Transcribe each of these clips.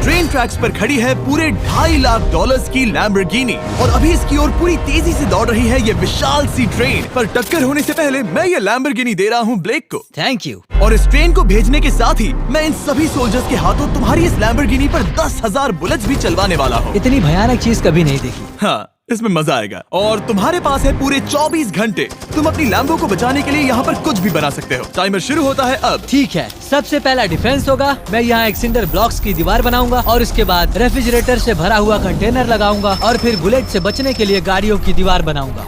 Train tracks पर खड़ी है पूरे $2.5 लाख की लैम्बोर्गिनी और अभी इसकी ओर पूरी तेजी से दौड़ रही है ये विशाल सी ट्रेन। पर टक्कर होने से पहले मैं ये लैम्बोर्गिनी दे रहा हूँ ब्लेक को। Thank you. और इस ट्रेन को भेजने के साथ ही मैं इन सभी सोल्जर्स के हाथों तुम्हारी इस लैम्बोर्गिनी पर 10,000 बुलेट्स भी चलवाने वाला हूँ। इतनी भयानक चीज कभी नहीं देखी। हाँ, इसमें मजा आएगा। और तुम्हारे पास है पूरे 24 घंटे। तुम अपनी लैम्बो को बचाने के लिए यहाँ पर कुछ भी बना सकते हो। टाइमर शुरू होता है अब। ठीक है, सबसे पहला डिफेंस होगा। मैं यहाँ एक सिंडर ब्लॉक्स की दीवार बनाऊंगा और उसके बाद रेफ्रिजरेटर से भरा हुआ कंटेनर लगाऊंगा और फिर बुलेट से बचने के लिए गाड़ियों की दीवार बनाऊंगा।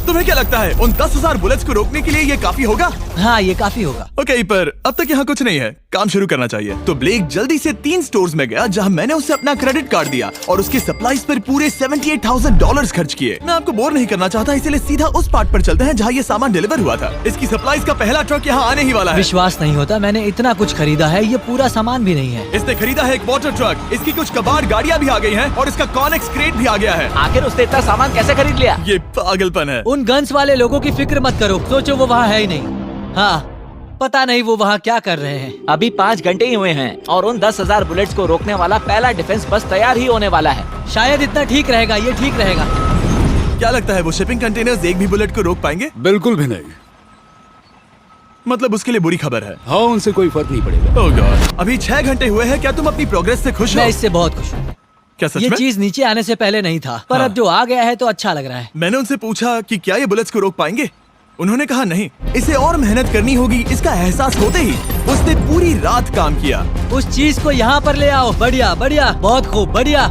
तुम्हें क्या लगता है उन 10,000 बुलेट्स को रोकने के लिए ये काफी होगा? हाँ, ये काफी होगा। ओके, पर अब तक यहाँ कुछ नहीं है, काम शुरू करना चाहिए। तो ब्लेक जल्दी से 3 स्टोर्स में गया जहाँ मैंने उसे अपना क्रेडिट कार्ड दिया और उसके सप्लाईज पर पूरे $78,000 खर्च किए। मैं आपको बोर नहीं करना चाहता, इसलिए सीधा उस पार्ट पर चलते हैं जहाँ ये सामान डिलीवर हुआ था। इसकी सप्लाईज का पहला ट्रक यहाँ आने ही वाला है। विश्वास नहीं होता, मैंने इतना कुछ खरीदा है, ये पूरा सामान भी नहीं है। इसने खरीदा है एक वाटर ट्रक, इसकी कुछ कबाड़ गाड़ियाँ भी आ गई है और इसका कॉनेक्स क्रेट भी आ गया है। आखिर उसने इतना सामान कैसे खरीद लिया? ये पागलपन है। उन गन्स वाले लोगों की फिक्र मत करो, सोचो वो वहाँ है ही नहीं। हाँ, पता नहीं वो वहाँ क्या कर रहे हैं। अभी 5 घंटे ही हुए हैं और उन 10,000 बुलेट्स को रोकने वाला पहला डिफेंस बस तैयार ही होने वाला है। शायद इतना ठीक रहेगा, ये ठीक रहेगा। क्या लगता है वो शिपिंग कंटेनर्स एक भी बुलेट को रोक पाएंगे? बिल्कुल भी नहीं। मतलब उसके लिए बुरी खबर है। हाँ, उनसे कोई फर्क नहीं पड़ेगा। ओह गॉड, अभी 6 घंटे हुए हैं। क्या तुम अपनी प्रोग्रेस से खुश हो? मैं इससे बहुत खुश हूँ। क्या सच ये में? चीज नीचे आने से पहले नहीं था, पर हाँ। अब जो आ गया है तो अच्छा लग रहा है। मैंने उनसे पूछा कि क्या ये बुलेट्स को रोक पाएंगे। उन्होंने कहा नहीं, इसे और मेहनत करनी होगी। इसका एहसास होते ही उसने पूरी रात काम किया। उस चीज को यहाँ पर ले आओ। बढ़िया बढ़िया, बहुत खूब, बढ़िया,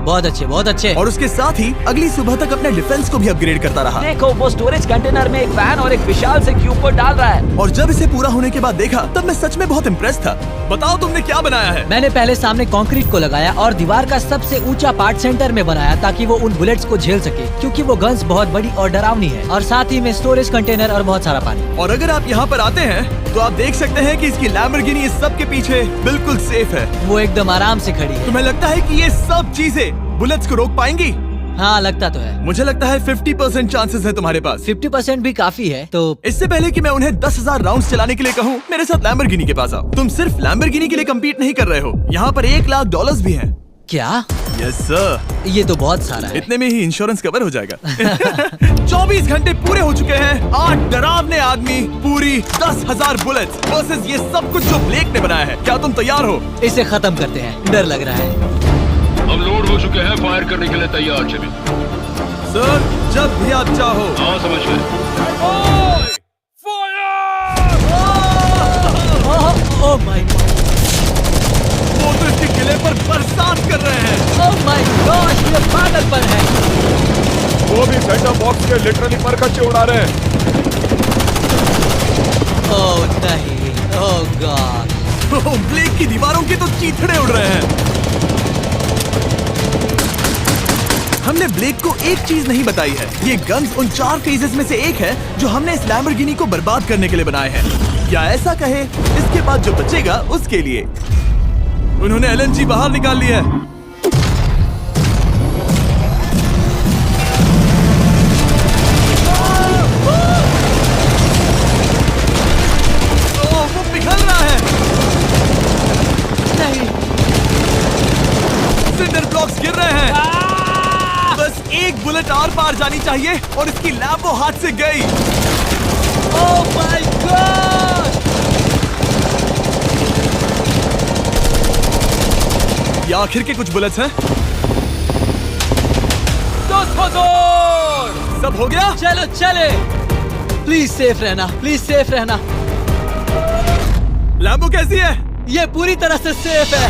बहुत अच्छे, बहुत अच्छे। और उसके साथ ही अगली सुबह तक अपने डिफेंस को भी अपग्रेड करता रहा। देखो, वो स्टोरेज कंटेनर में एक वैन और एक विशाल से क्यूब को डाल रहा है। और जब इसे पूरा होने के बाद देखा तब मैं सच में बहुत इम्प्रेस था। बताओ तुमने क्या बनाया है? मैंने पहले सामने कंक्रीट को लगाया और दीवार का सबसे ऊंचा पार्ट सेंटर में बनाया ताकि वो उन बुलेट्स को झेल सके, क्योंकि वो गन्स बहुत बड़ी और डरावनी है। और साथ ही में स्टोरेज कंटेनर और बहुत सारा पानी। और अगर आप यहाँ पर आते हैं तो आप देख सकते हैं कि इसकी लैम्बोर्गिनी इस सब के पीछे बिल्कुल सेफ है। वो एकदम आराम से खड़ी है। तुम्हें लगता है कि ये सब चीजें बुलेट्स को रोक पाएंगी? हाँ, लगता तो है। मुझे लगता है 50% चांसेस है तुम्हारे पास। 50% भी काफी है। तो इससे पहले कि मैं उन्हें 10,000 राउंड्स चलाने के लिए कहूँ, मेरे साथ लैम्बोर्गिनी के पास आओ। तुम सिर्फ लैम्बोर्गिनी के लिए कम्पीट नहीं कर रहे हो, यहाँ पर $1 लाख भी हैं। क्या? Yes sir. ये तो बहुत सारा है। इतने में ही इंश्योरेंस कवर हो जाएगा। 24 घंटे पूरे हो चुके हैं। 8 डरावने आदमी, पूरी 10,000 बुलेट्स वर्सेस ये सब कुछ जो ब्लेक ने बनाया है। क्या तुम तैयार हो? इसे खत्म करते हैं, डर लग रहा है। हम लोड हो चुके हैं, फायर करने के लिए तैयार। चलिए सर, जब भी आप चाहो। हाँ, समझ गए। ओह माय गॉड, वो तो इसके किले पर बरसात कर रहे हैं। ओह माय गॉड, ये पागलपन है। वो भी सेंटर बॉक्स के लिटरली पर कच्चे उड़ा रहे हैं। ओह नहीं, ओह गॉड। ब्लेक की दीवारों के तो चीथड़े उड़ रहे हैं। हमने ब्लेक को एक चीज नहीं बताई है, ये गन्स उन 4 फेजेस में से एक है जो हमने इस लैम्बोर्गिनी को बर्बाद करने के लिए बनाए हैं। या ऐसा कहे, इसके बाद जो बचेगा उसके लिए। उन्होंने LNG बाहर निकाल लिया है। वो पिघल रहा है। नहीं, सिंडर ब्लॉक्स गिर रहे हैं। बस एक बुलेट आर पार जानी चाहिए और इसकी लैम्बो हाथ से गई। Oh my God. ये आखिर के कुछ बुलेट्स हैं। सब हो गया? चलो चले। प्लीज सेफ रहना, प्लीज सेफ रहना। लैम्बो कैसी है? ये पूरी तरह से सेफ है।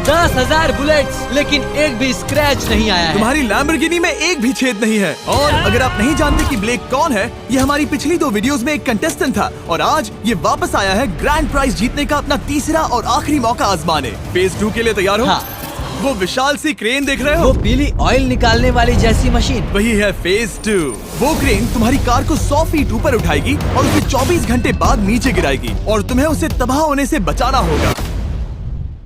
10,000 बुलेट्स, लेकिन एक भी स्क्रैच नहीं आया है। तुम्हारी लैम्बोर्गिनी में एक भी छेद नहीं है। और अगर आप नहीं जानते कि ब्लेक कौन है, ये हमारी पिछली 2 वीडियोस में एक कंटेस्टेंट था और आज ये वापस आया है ग्रैंड प्राइज जीतने का अपना तीसरा और आखिरी मौका आजमाने। फेज 2 के लिए तैयार हो? हाँ। वो विशाल सी क्रेन देख रहे हो? वो पीली ऑयल निकालने वाली जैसी मशीन। वही है फेज 2। वो क्रेन तुम्हारी कार को 100 फीट ऊपर उठाएगी और उसे 24 घंटे बाद नीचे गिराएगी और तुम्हें उसे तबाह होने से बचाना होगा।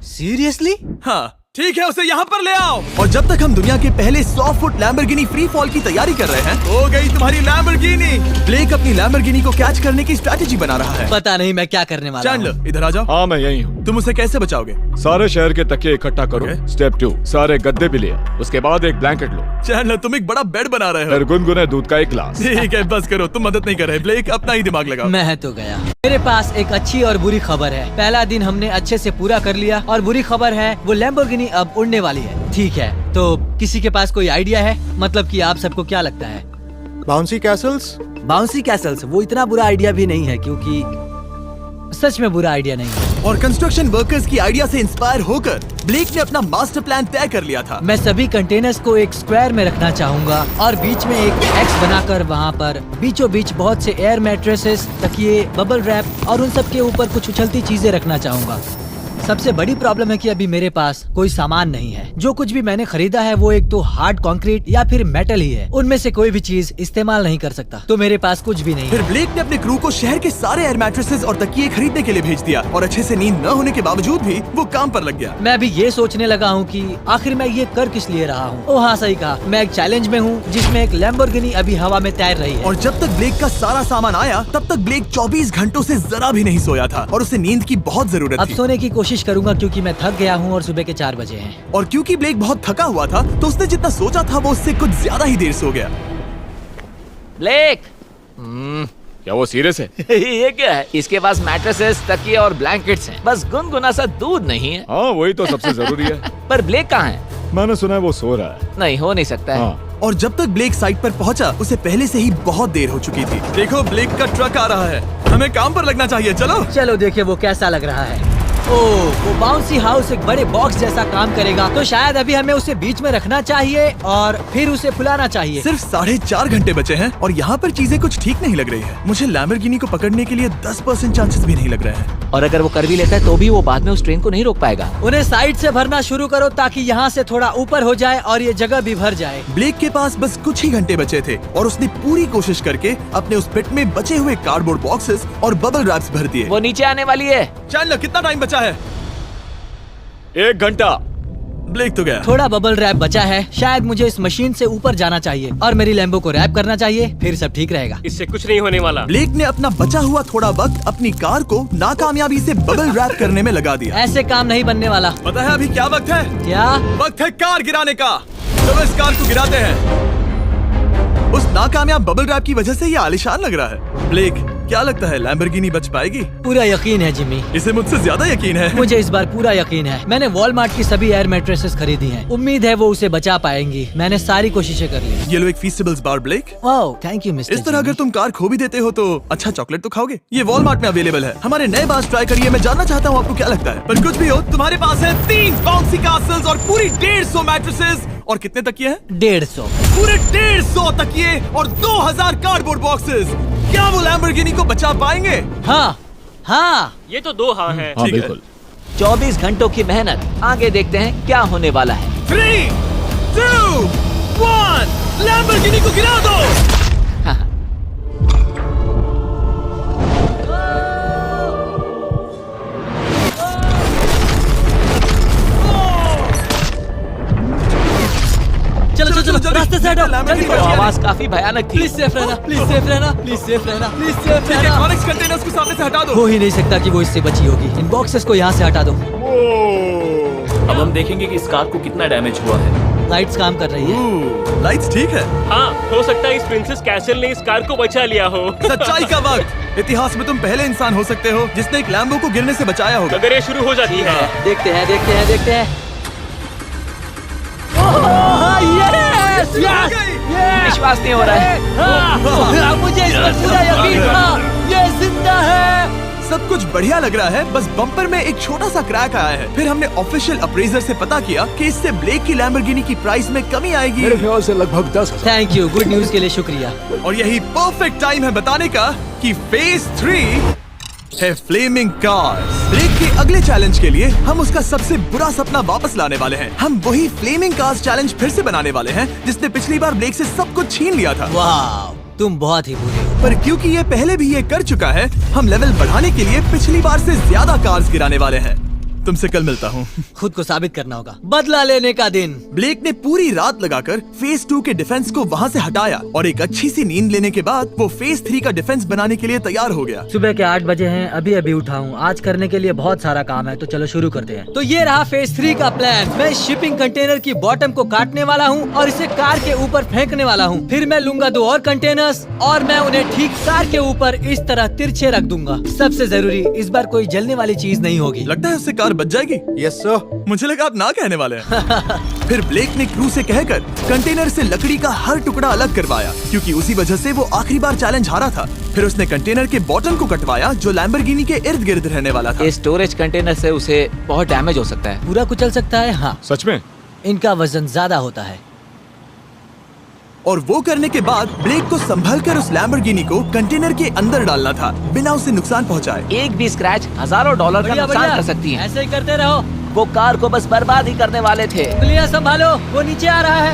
सीरियसली? हाँ, ठीक है, उसे यहाँ पर ले आओ। और जब तक हम दुनिया के पहले 100 फुट लैम्बोर्गिनी फ्री फॉल की तैयारी कर रहे हैं, हो गई तुम्हारी लैम्बोर्गिनी। ब्लेक अपनी लैम्बोर्गिनी को कैच करने की स्ट्रैटेजी बना रहा है। पता नहीं मैं क्या करने वाला हूँ। चैंडलर इधर आ जाओ। हाँ मैं यही हूँ। तुम उसे कैसे बचाओगे? सारे शहर के तकिए इकट्ठा करो। Okay. स्टेप 2, सारे गद्दे भी ले आओ। उसके बाद एक ब्लैंकेट लो। चैंडलर तुम एक बड़ा बेड बना रहे हो। फिर गुनगुने दूध का एक गिलास। ठीक है, बस करो, तुम मदद नहीं कर रहे। ब्लेक अपना ही दिमाग लगाओ। मैं तो गया। मेरे पास एक अच्छी और बुरी खबर है। पहला दिन हमने अच्छे से पूरा कर लिया और बुरी खबर है वो लैम्बोर्गिनी अब उड़ने वाली है। ठीक है, तो किसी के पास कोई आइडिया है? मतलब कि आप सबको क्या लगता है? Bouncy Castle's? बाउंसी कैसल्स वो इतना बुरा आइडिया भी नहीं है, क्योंकि सच में बुरा आइडिया नहीं है। और कंस्ट्रक्शन वर्कर्स की आइडिया से इंस्पायर होकर ब्लेक ने अपना मास्टर प्लान तय कर लिया था। मैं सभी कंटेनर्स को एक स्क्वायर में रखना चाहूंगा और बीच में एक एक्स बनाकर वहाँ पर बीचों बीच बहुत से एयर मैट्रेसेस, तकिए, बबल रैप और उन सब के ऊपर कुछ उछलती चीजें रखना चाहूंगा। सबसे बड़ी प्रॉब्लम है कि अभी मेरे पास कोई सामान नहीं है। जो कुछ भी मैंने खरीदा है वो एक तो हार्ड कंक्रीट या फिर मेटल ही है। उनमें से कोई भी चीज इस्तेमाल नहीं कर सकता, तो मेरे पास कुछ भी नहीं फिर है। ब्लेक ने अपने क्रू को शहर के सारे एयर मैट्रेसेस और तकिए खरीदने के लिए भेज दिया और अच्छे से नींद न होने के बावजूद भी वो काम पर लग गया। मैं अभी ये सोचने लगा हूँ कि आखिर मैं ये कर किस लिए रहा हूँ। ओह हाँ, सही कहा। मैं एक चैलेंज में हूँ जिसमें एक लैम्बोर्गिनी अभी हवा में तैर रही है। और जब तक ब्लेक का सारा सामान आया तब तक ब्लेक 24 घंटों से जरा भी नहीं सोया था और उसे नींद की बहुत जरूरत अब थी। सोने की कोशिश करूंगा क्योंकि मैं थक गया हूँ और सुबह के 4 बजे हैं। और क्योंकि ब्लेक बहुत थका हुआ था तो उसने जितना सोचा था वो उससे कुछ ज्यादा ही देर सो गया। ब्लेक क्या वो सीरियस है? ये क्या है? इसके पास मैट्रेसेस, तकिए और ब्लैंकेट्स हैं। बस गुनगुना सा दूध नहीं है। हाँ वही तो सबसे जरूरी है। पर ब्लेक कहाँ है? मैंने सुना है वो सो रहा है। नहीं, हो नहीं सकता है। हाँ और जब तक ब्लेक साइट पर पहुंचा उसे पहले से ही बहुत देर हो चुकी थी। देखो ब्लेक का ट्रक आ रहा है, हमें काम पर लगना चाहिए। चलो चलो देखिए वो कैसा लग रहा है। ओह, वो बाउंसी हाउस एक बड़े बॉक्स जैसा काम करेगा, तो शायद अभी हमें उसे बीच में रखना चाहिए और फिर उसे फुलाना चाहिए। सिर्फ 4.5 घंटे बचे हैं और यहाँ पर चीजें कुछ ठीक नहीं लग रही है। मुझे लैम्बोर्गिनी को पकड़ने के लिए 10% चांसेस भी नहीं लग रहे हैं। और अगर वो कर भी लेता है तो भी वो बाद में उस ट्रेन को नहीं रोक पाएगा। उन्हें साइड से भरना शुरू करो ताकि यहाँ से थोड़ा ऊपर हो जाए और ये जगह भी भर जाए। ब्लेक के पास बस कुछ ही घंटे बचे थे और उसने पूरी कोशिश करके अपने उस पिट में बचे हुए कार्डबोर्ड बॉक्सेस और बबल रैप्स भर दिए। वो नीचे आने वाली है। चैंडलर कितना टाइम बचा है? 1 घंटा। ब्लेक तो गया। थोड़ा बबल रैप बचा है। शायद मुझे इस मशीन से ऊपर जाना चाहिए और मेरी लैम्बो को रैप करना चाहिए, फिर सब ठीक रहेगा। इससे कुछ नहीं होने वाला। ब्लेक ने अपना बचा हुआ थोड़ा वक्त अपनी कार को नाकामयाबी से बबल रैप करने में लगा दिया। ऐसे काम नहीं बनने वाला। पता है अभी क्या वक्त है? क्या? वक्त है कार गिराने का। चलो इस कार को गिराते हैं। उस नाकामयाब बबल रैप की वजह से ये आलिशान लग रहा है। ब्लेक क्या लगता है लैम्बोर्गिनी बच पाएगी? पूरा यकीन है जिमी। इसे मुझसे ज्यादा यकीन है। मुझे इस बार पूरा यकीन है। मैंने वॉलमार्ट की सभी एयर मैट्रेसेस खरीदी हैं। उम्मीद है वो उसे बचा पाएंगी। मैंने सारी कोशिशें कर ली। ये लो एक फीस्टेबल्स बार ब्लेक। Wow, thank you mister. इस तरह अगर तुम कार खो भी देते हो तो अच्छा चॉकलेट तो खाओगे। ये वॉलमार्ट में अवेलेबल है। हमारे नए बार्स ट्राई करिए। मैं जानना चाहता हूँ आपको क्या लगता है। पर कुछ भी हो, तुम्हारे पास है 3 बाउंसी कासल्स और पूरी 150 मैट्रेसेस और कितने तकिए हैं? 150। पूरे 150 तकिए और 2000 कार्डबोर्ड बॉक्सेस। क्या वो लैम्बोर्गिनी को बचा पाएंगे? हाँ हाँ। ये तो 2 हाँ हैं। हाँ ठीक है। बिल्कुल। 24 घंटों की मेहनत। आगे देखते हैं क्या होने वाला है। 3, 2, 1 लैम्बोर्गिनी को गिरा दो। चलो चलो चलो, रास्ते से हटो। जल्दी वो करो। आवाज काफी भयानक थी। प्लीज सेफ रहना, प्लीज सेफ रहना, प्लीज सेफ रहना, प्लीज सेफ ठीक है, रहना। कॉनिक्स कंटेनर्स को सामने से हटा दो। हो ही नहीं सकता कि वो इससे बची होगी। इन बॉक्सेस को यहाँ से हटा दो। अब हम देखेंगे कि इस कार को कितना डैमेज हुआ है। लाइट्स काम कर रही है। लाइट्स ठीक है। हाँ, हो सकता है इस प्रिंसेस कैसल ने इस कार को बचा लिया हो। सच्चाई का वक्त। इतिहास में तुम पहले इंसान हो सकते हो जिसने एक लैम्बो को गिरने से बचाया होगा। अगर ये शुरू हो जाती है। देखते हैं देखते हैं देखते हैं। ओह, yes, yes, yes, विश्वास नहीं हो रहा है। हाँ, मुझे इस पर पूरा यकीन था। ये जिंदा है। सब कुछ बढ़िया लग रहा है, बस बम्पर में एक छोटा सा क्रैक आया है। फिर हमने ऑफिशियल अप्रेजर से पता किया कि इससे ब्लेक की लैम्बोर्गिनी की प्राइस में कमी आएगी। मेरे ख्याल से लगभग 10,000। थैंक यू, गुड न्यूज के लिए शुक्रिया। और यही परफेक्ट टाइम है बताने का कि फेज 3 है फ्लेमिंग कार्स। ब्लेक के अगले चैलेंज के लिए हम उसका सबसे बुरा सपना वापस लाने वाले हैं। हम वही फ्लेमिंग कार्स चैलेंज फिर से बनाने वाले हैं जिसने पिछली बार ब्लेक से सब कुछ छीन लिया था। वाह, तुम बहुत ही बुरे हो। पर क्योंकि ये पहले भी ये कर चुका है, हम लेवल बढ़ाने के लिए पिछली बार से ज्यादा कार्स गिराने वाले हैं। तुमसे कल मिलता हूँ। खुद को साबित करना होगा। बदला लेने का दिन। ब्लेक ने पूरी रात लगाकर फेज 2 के डिफेंस को वहाँ से हटाया और एक अच्छी सी नींद लेने के बाद वो फेज 3 का डिफेंस बनाने के लिए तैयार हो गया। सुबह के 8 बजे हैं, अभी अभी उठा हूँ। आज करने के लिए बहुत सारा काम है, तो चलो शुरू करते हैं। तो ये रहा फेज 3 का प्लान। मैं शिपिंग कंटेनर की बॉटम को काटने वाला हूँ और इसे कार के ऊपर फेंकने वाला हूँ। फिर मैं लूंगा 2 और कंटेनर्स और मैं उन्हें ठीक कार के ऊपर इस तरह तिरछे रख दूंगा। सबसे जरूरी, इस बार कोई जलने वाली चीज नहीं होगी। लगता है उससे कार बच जाएगी। Yes sir. मुझे लगा आप ना कहने वाले हैं। फिर ब्लेक ने क्रू से कहकर कंटेनर से लकड़ी का हर टुकड़ा अलग करवाया, क्योंकि उसी वजह से वो आखिरी बार चैलेंज हारा था। फिर उसने कंटेनर के बॉटम को कटवाया जो लैम्बोर्गिनी के इर्द गिर्द रहने वाला था। इस स्टोरेज कंटेनर से उसे बहुत डैमेज हो सकता है। पूरा कुचल सकता है। हाँ, सच में? इनका वजन ज्यादा होता है। और वो करने के बाद ब्लेक को संभलकर उस लैम्बोर्गिनी को कंटेनर के अंदर डालना था बिना उसे नुकसान पहुंचाए। एक भी स्क्रैच हजारों डॉलर का बढ़िया, नुकसान बढ़िया। कर सकती है। ऐसे ही करते रहो। वो कार को बस बर्बाद ही करने वाले थे। पुलिया संभालो, वो नीचे आ रहा है।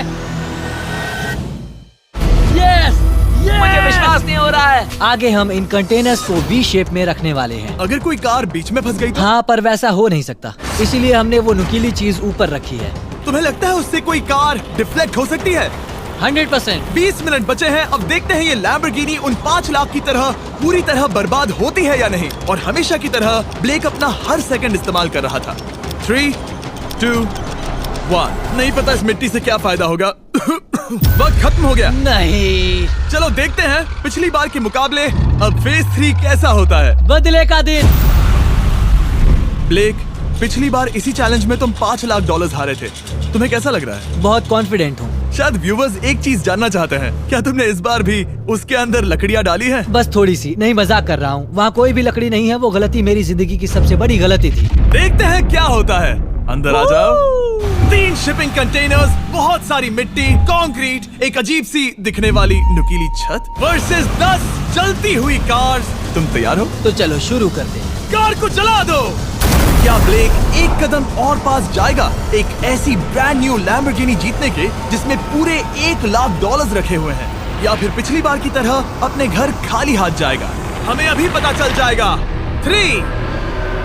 यस, मुझे विश्वास नहीं हो रहा है। आगे हम इन कंटेनर्स को वी शेप में रखने वाले हैं। अगर कोई कार बीच में फंस गई तो? हाँ, पर वैसा हो नहीं सकता, इसीलिए हमने वो नुकीली चीज ऊपर रखी है। तुम्हें लगता है उससे कोई कार डिफ्लेक्ट हो सकती है? 100%। 20 मिनट बचे हैं। अब देखते हैं ये लैम्बोर्गिनी उन 5 लाख की तरह पूरी तरह बर्बाद होती है या नहीं। और हमेशा की तरह ब्लेक अपना हर सेकंड इस्तेमाल कर रहा था। 3, 2, 1। नहीं पता इस मिट्टी से क्या फायदा होगा। वक्त खत्म हो गया। नहीं, चलो देखते हैं पिछली बार के मुकाबले अब फेज 3 कैसा होता है। बदले का दिन। ब्लेक, पिछली बार इसी चैलेंज में तुम $5 लाख हारे थे। तुम्हें कैसा लग रहा है? बहुत कॉन्फिडेंट हूँ। शायद व्यूवर्स एक चीज जानना चाहते हैं, क्या तुमने इस बार भी उसके अंदर लकड़ियाँ डाली हैं? बस थोड़ी सी, नहीं मजाक कर रहा हूँ। वहाँ कोई भी लकड़ी नहीं है। वो गलती मेरी जिंदगी की सबसे बड़ी गलती थी। देखते हैं क्या होता है। अंदर आ जाओ। 3 शिपिंग कंटेनर्स, बहुत सारी मिट्टी, कंक्रीट, एक अजीब सी दिखने वाली नुकीली छत वर्सेस 10 चलती हुई कार्स। तुम तैयार हो? तो चलो शुरू करते हैं। कार को चला दो। क्या ब्लेक एक कदम और पास जाएगा एक ऐसी ब्रांड न्यू लैम्बोर्गिनी जीतने के जिसमें पूरे $1 लाख रखे हुए हैं, या फिर पिछली बार की तरह अपने घर खाली हाथ जाएगा? हमें अभी पता चल जाएगा। 3,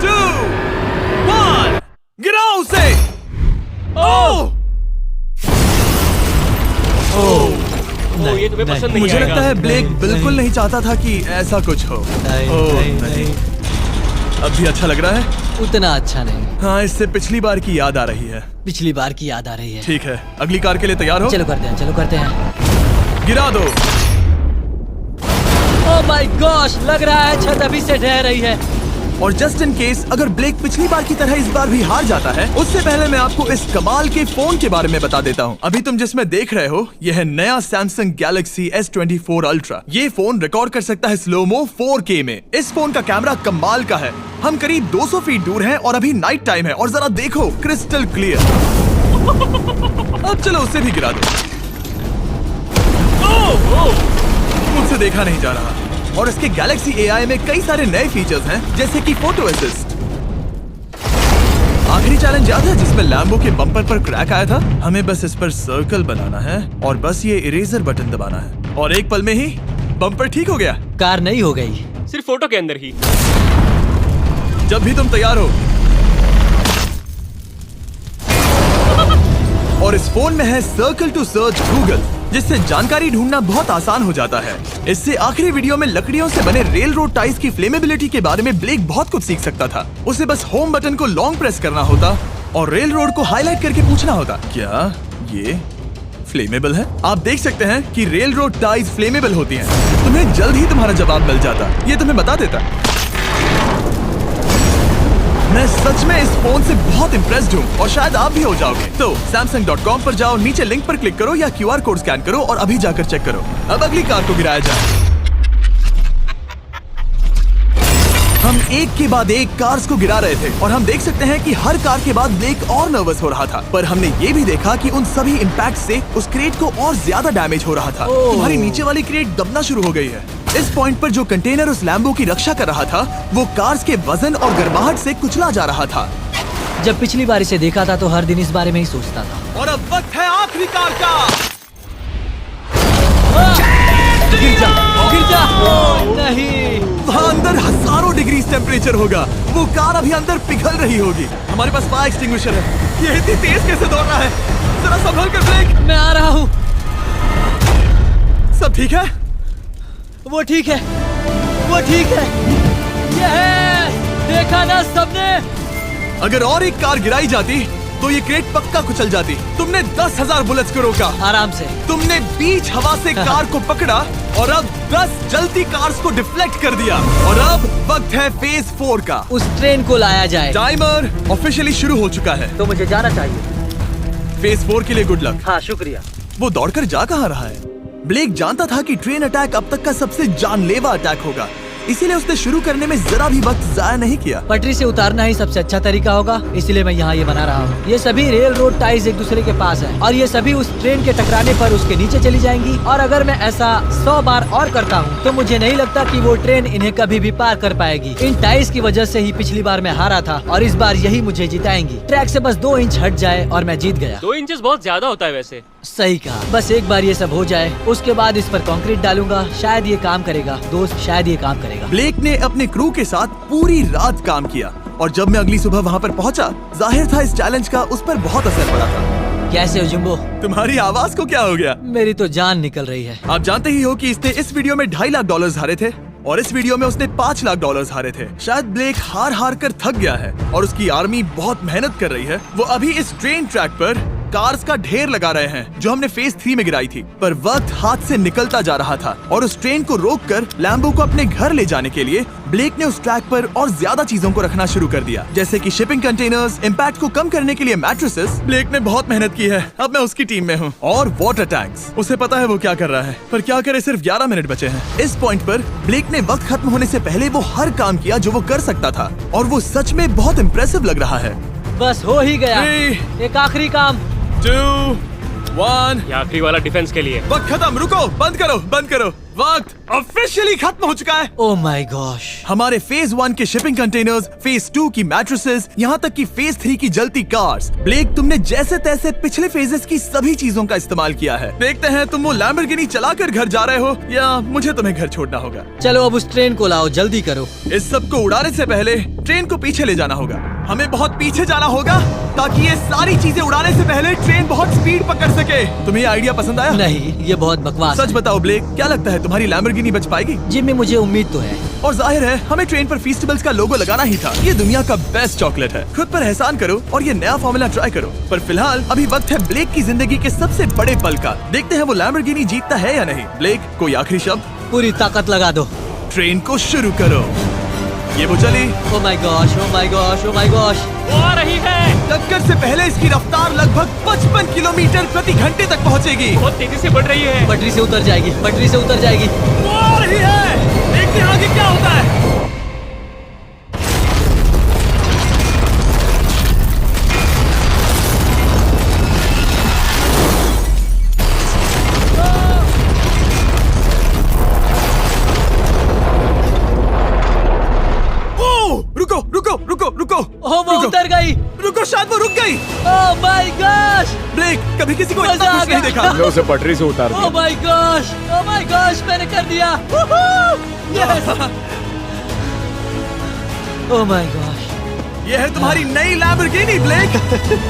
2, 1, गिराओ उसे। ओह! ओ, ये तुम्हें पसंद नहीं मुझे आएगा। लगता है ब्लेक बिल्कुल नहीं चाहता था कि ऐसा कुछ हो। ओह, नहीं। अब भी अच्छा लग रहा है? उतना अच्छा नहीं। हाँ, इससे पिछली बार की याद आ रही है। पिछली बार की याद आ रही है। ठीक है, अगली कार के लिए तैयार हो? चलो करते हैं, चलो करते हैं। गिरा दो। ओह माय गॉश, लग रहा है छत अभी से ढह रही है। और जस्ट इन केस अगर ब्लेक पिछली बार की तरह इस बार भी हार जाता है, उससे पहले मैं आपको इस कमाल के फोन के बारे में बता देता हूँ। अभी तुम जिसमें देख रहे हो यह है नया सैमसंग गैलेक्सी S24 अल्ट्रा। ये फोन रिकॉर्ड कर सकता है स्लोमो 4K में। इस फोन का कैमरा कमाल का है। हम करीब 200 फीट दूर हैं और अभी नाइट टाइम है और जरा देखो, क्रिस्टल क्लियर। अब चलो उसे भी गिरा दो। मुझसे देखा नहीं जा रहा। और इसके गैलेक्सी AI में कई सारे नए फीचर्स हैं, जैसे कि फोटो असिस्ट। आखिरी चैलेंज याद है जिसमें लैम्बो के बम्पर पर क्रैक आया था? हमें बस इस पर सर्कल बनाना है और बस ये इरेजर बटन दबाना है और एक पल में ही बम्पर ठीक हो गया। कार नहीं हो गई, सिर्फ फोटो के अंदर ही। जब भी तुम तैयार हो। और इस फोन में है सर्कल टू सर्च गूगल, जिससे जानकारी ढूंढना बहुत आसान हो जाता है। इससे आखिरी वीडियो में लकड़ियों से बने रेल रोड टाइज की फ्लेमेबिलिटी के बारे में ब्लेक बहुत कुछ सीख सकता था। उसे बस होम बटन को लॉन्ग प्रेस करना होता और रेल रोड को हाईलाइट करके पूछना होता, क्या ये फ्लेमेबल है? आप देख सकते हैं कि रेल रोड टाइज फ्लेमेबल होती हैं। तुम्हें जल्द ही तुम्हारा जवाब मिल जाता। ये तुम्हें बता देता। मैं सच में इस फोन से बहुत इम्प्रेस्ड हूँ और शायद आप भी हो जाओगे। तो Samsung.com पर जाओ, नीचे लिंक पर क्लिक करो या QR कोड स्कैन करो और अभी जाकर चेक करो। अब अगली कार को गिराया जाए। हम एक के बाद एक कार्स को गिरा रहे थे और हम देख सकते हैं कि हर कार के बाद ब्लेक और नर्वस हो रहा था, पर हमने ये भी देखा कि उन सभी इम्पैक्ट से उस क्रेट को और ज्यादा डैमेज हो रहा था। तुम्हारी नीचे वाली क्रेट दबना शुरू हो गई है। इस पॉइंट पर जो कंटेनर उस लैम्बो की रक्षा कर रहा था, वो कार्स के वजन और गर्माहट से कुचला जा रहा था। जब पिछली बार इसे देखा था तो हर दिन इस बारे में ही सोचता था। और अब वक्त है आखिरी कार का। गिर जा, गिर जा। नहीं, वहाँ अंदर हजारों डिग्री टेम्परेचर होगा। वो कार अभी अंदर पिघल रही होगी। हमारे पास फायर एक्सटिंग्विशर है। ये इतनी तेज कैसे दौड़ रहा है? जरा संभल कर ब्लेक। मैं आ रहा हूँ। सब ठीक है? वो ठीक है, वो ठीक है। ये है, देखा ना सबने? अगर और एक कार गिराई जाती तो ये क्रेट पक्का कुचल जाती। तुमने 10,000 बुलेट्स को रोका। आराम से। तुमने बीच हवा से कार को पकड़ा और अब 10 जलती कार्स को डिफ्लेक्ट कर दिया। और अब वक्त है फेज 4 का। उस ट्रेन को लाया जाए। टाइमर ऑफिशियली शुरू हो चुका है। तो मुझे जाना चाहिए। फेज 4 के लिए गुड लक। हाँ, शुक्रिया। वो दौड़कर जा कहाँ रहा है? ब्लेक जानता था कि ट्रेन अटैक अब तक का सबसे जानलेवा अटैक होगा, इसीलिए उसने शुरू करने में जरा भी वक्त जाया नहीं किया। पटरी से उतारना ही सबसे अच्छा तरीका होगा, इसलिए मैं यहाँ ये बना रहा हूँ। ये सभी रेल रोड टाइज एक दूसरे के पास हैं और ये सभी उस ट्रेन के टकराने पर उसके नीचे चली जाएंगी। और अगर मैं ऐसा 100 बार और करता हूँ तो मुझे नहीं लगता कि वो ट्रेन इन्हें कभी भी पार कर पाएगी। इन टाइज की वजह से ही पिछली बार मैं हारा था और इस बार यही मुझे जिताएंगी। ट्रैक से बस 2 इंच हट जाए और मैं जीत गया। 2 इंचेस बहुत ज्यादा होता है वैसे। सही कहा। बस एक बार ये सब हो जाए, उसके बाद इस पर कंक्रीट डालूंगा। शायद ये काम करेगा दोस्त, शायद ये काम करेगा। ब्लेक ने अपने क्रू के साथ पूरी रात काम किया और जब मैं अगली सुबह वहाँ पर पहुँचा, जाहिर था इस चैलेंज का उस पर बहुत असर पड़ा था। कैसे हो जुम्बो? तुम्हारी आवाज को क्या हो गया? मेरी तो जान निकल रही है। आप जानते ही हो कि इसने इस वीडियो में $2.5 लाख हारे थे और इस वीडियो में उसने $5 लाख हारे थे। शायद ब्लेक हार हार कर थक गया है और उसकी आर्मी बहुत मेहनत कर रही है। वो अभी इस ट्रेन ट्रैक पर कार्स का ढेर लगा रहे हैं जो हमने फेज 3 में गिराई थी, पर वक्त हाथ से निकलता जा रहा था और उस ट्रेन को रोककर लैम्बो को अपने घर ले जाने के लिए ब्लेक ने उस ट्रैक पर और ज्यादा चीजों को रखना शुरू कर दिया, जैसे कि शिपिंग कंटेनर्स, इम्पैक्ट को कम करने के लिए मैट्रेसेस। ब्लेक ने बहुत मेहनत की है, अब मैं उसकी टीम में हूँ। और वाटर टैंक्स, उसे पता है वो क्या कर रहा है, पर क्या करे, सिर्फ 11 मिनट बचे हैं। इस पॉइंट पर ब्लेक ने वक्त खत्म होने से पहले वो हर काम किया जो वो कर सकता था और वो सच में बहुत इम्प्रेसिव लग रहा है। बस हो ही गया। 3, एक आखिरी काम। 2, 1। ये आखिरी वाला डिफेंस के लिए। वक्त खत्म, रुको, बंद करो, बंद करो। वक्त ऑफिशियली खत्म हो चुका है। Oh my gosh. हमारे फेज 1 के शिपिंग कंटेनर्स, फेज 2 की मैट्रेसेस, यहाँ तक कि फेज 3 की जलती कार्स। ब्लेक, तुमने जैसे तैसे पिछले फेजेस की सभी चीजों का इस्तेमाल किया है। देखते हैं तुम वो लैम्बोर्गिनी चलाकर घर जा रहे हो या मुझे तुम्हें घर छोड़ना होगा। चलो अब उस ट्रेन को लाओ, जल्दी करो। इस सब को उड़ाने से पहले ट्रेन को पीछे ले जाना होगा। हमें बहुत पीछे जाना होगा ताकि ये सारी चीजें उड़ाने से पहले ट्रेन बहुत स्पीड पकड़ सके। तुम्हें ये आइडिया पसंद आया? नहीं, ये बहुत बकवास सच बताओ ब्लेक, क्या लगता है तुम्हारी लैम्बोर्गिनी बच पाएगी? जिम्मी, मुझे उम्मीद तो है। और जाहिर है हमें ट्रेन पर फेस्टिवल्स का लोगो लगाना ही था। ये दुनिया का बेस्ट चॉकलेट है। खुद पर एहसान करो और ये नया फॉर्मूला ट्राई करो। पर फिलहाल अभी वक्त है ब्लेक की जिंदगी के सबसे बड़े पल का। देखते हैं वो लैम्बोर्गिनी जीतता है या नहीं। ब्लेक, कोई आखिरी शब्द? पूरी ताकत लगा दो। ट्रेन को शुरू करो। ये वो चली। Oh my gosh, oh my gosh, oh my gosh. वो आ रही है। टक्कर से पहले इसकी रफ्तार लगभग 55 किलोमीटर प्रति घंटे तक पहुंचेगी। बहुत तेजी से बढ़ रही है। पटरी से उतर जाएगी, पटरी से उतर जाएगी। वो आ रही है। देखते हैं आगे क्या होता है। रुको रुको रुको रुको। ओह, वो रुको, उतर गई। रुको, शायद वो रुक गई। Oh my gosh. ब्लेक, कभी किसी को मजा इतना आ खुश नहीं गया। देखा। हमने उसे पटरी से उतार ओह दिया। My gosh, oh my gosh, मैंने कर दिया। यस। Oh my gosh. ये है तुम्हारी नई लैम्बोर्गिनी ब्लेक।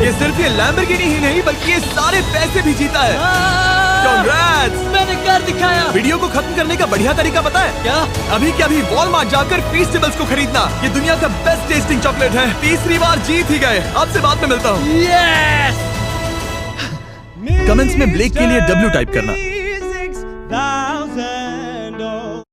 ये सिर्फ ये लैम्बोर्गिनी ही नहीं बल्कि ये सारे पैसे भी जीता है। Congrats! मैंने कर दिखाया। वीडियो को खत्म करने का बढ़िया तरीका पता है क्या? अभी के अभी वॉलमार्ट जाकर फेस्टिवल्स को खरीदना। ये दुनिया का बेस्ट टेस्टिंग चॉकलेट है। तीसरी बार जीत ही गए। आपसे बाद में मिलता हूँ। यस। कमेंट्स में ब्लेक के लिए W टाइप करना।